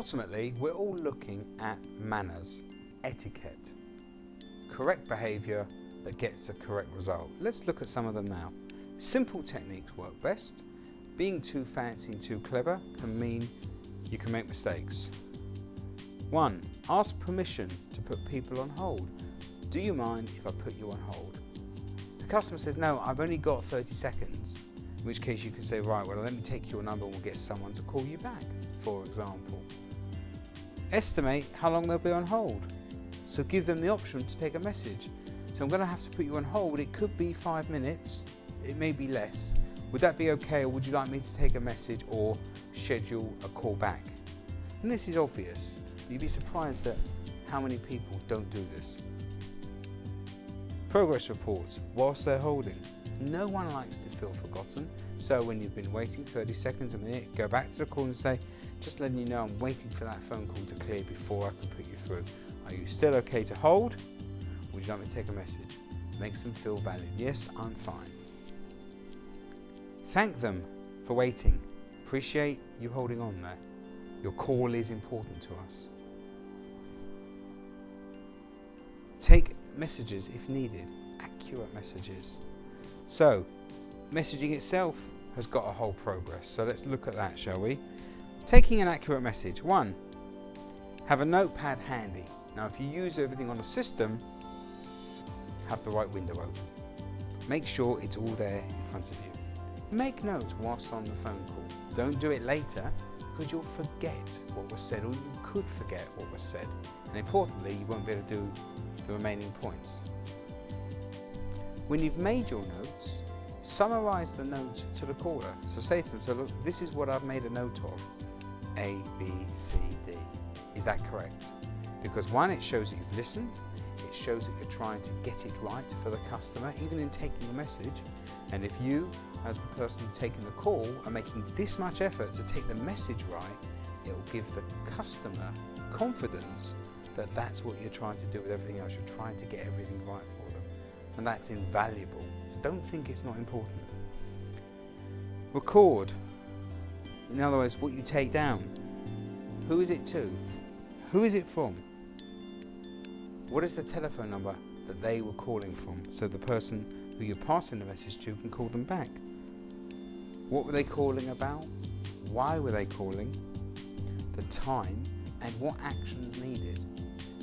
ultimately, we're all looking at manners, etiquette, correct behaviour that gets a correct result. Let's look at some of them now. Simple techniques work best. Being too fancy and too clever can mean you can make mistakes. 1. Ask permission to put people on hold. Do you mind if I put you on hold? The customer says, no, I've only got 30 seconds. In which case you can say, right, well, let me take your number and we'll get someone to call you back, for example. Estimate how long they'll be on hold. So give them the option to take a message. So I'm going to have to put you on hold. It could be 5 minutes. It may be less. Would that be okay, or would you like me to take a message or schedule a call back? And this is obvious. You'd be surprised at how many people don't do this. Progress reports whilst they're holding. No one likes to feel forgotten, so when you've been waiting 30 seconds, a minute, go back to the call and say, just letting you know I'm waiting for that phone call to clear before I can put you through. Are you still okay to hold? Would you like me to take a message? Makes them feel valued. Yes, I'm fine. Thank them for waiting. Appreciate you holding on there. Your call is important to us. Take messages if needed, accurate messages. So, messaging itself has got a whole progress. So let's look at that, shall we? Taking an accurate message. 1. Have a notepad handy. Now, if you use everything on a system, have the right window open. Make sure it's all there in front of you. Make notes whilst on the phone call. Don't do it later, because you'll forget what was said, or you could forget what was said. And importantly, you won't be able to do the remaining points. When you've made your notes, summarise the notes to the caller. So say to them, so look, this is what I've made a note of. A, B, C, D. Is that correct? Because 1, it shows that you've listened. It shows that you're trying to get it right for the customer, even in taking a message. And if you, as the person taking the call, are making this much effort to take the message right, it will give the customer confidence that that's what you're trying to do with everything else. You're trying to get everything right for them. And that's invaluable. So don't think it's not important. Record. In other words, what you take down. Who is it to? Who is it from? What is the telephone number that they were calling from, so the person who you're passing the message to can call them back? What were they calling about? Why were they calling? The time and what actions needed.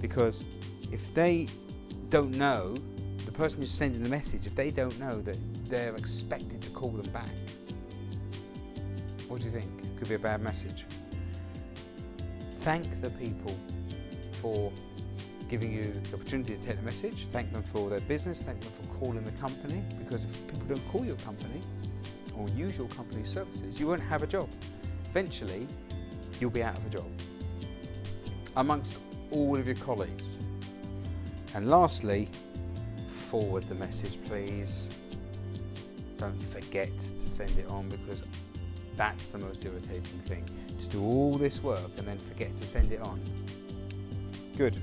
Because if they don't know, the person who's sending the message, if they don't know that they're expected to call them back, what do you think? It could be a bad message. Thank the people for giving you the opportunity to take the message. Thank them for their business. Thank them for calling the company, because if people don't call your company or use your company's services, you won't have a job. Eventually, you'll be out of a job amongst all of your colleagues. And lastly, forward the message, please. Don't forget to send it on, because that's the most irritating thing. To do all this work and then forget to send it on. Good.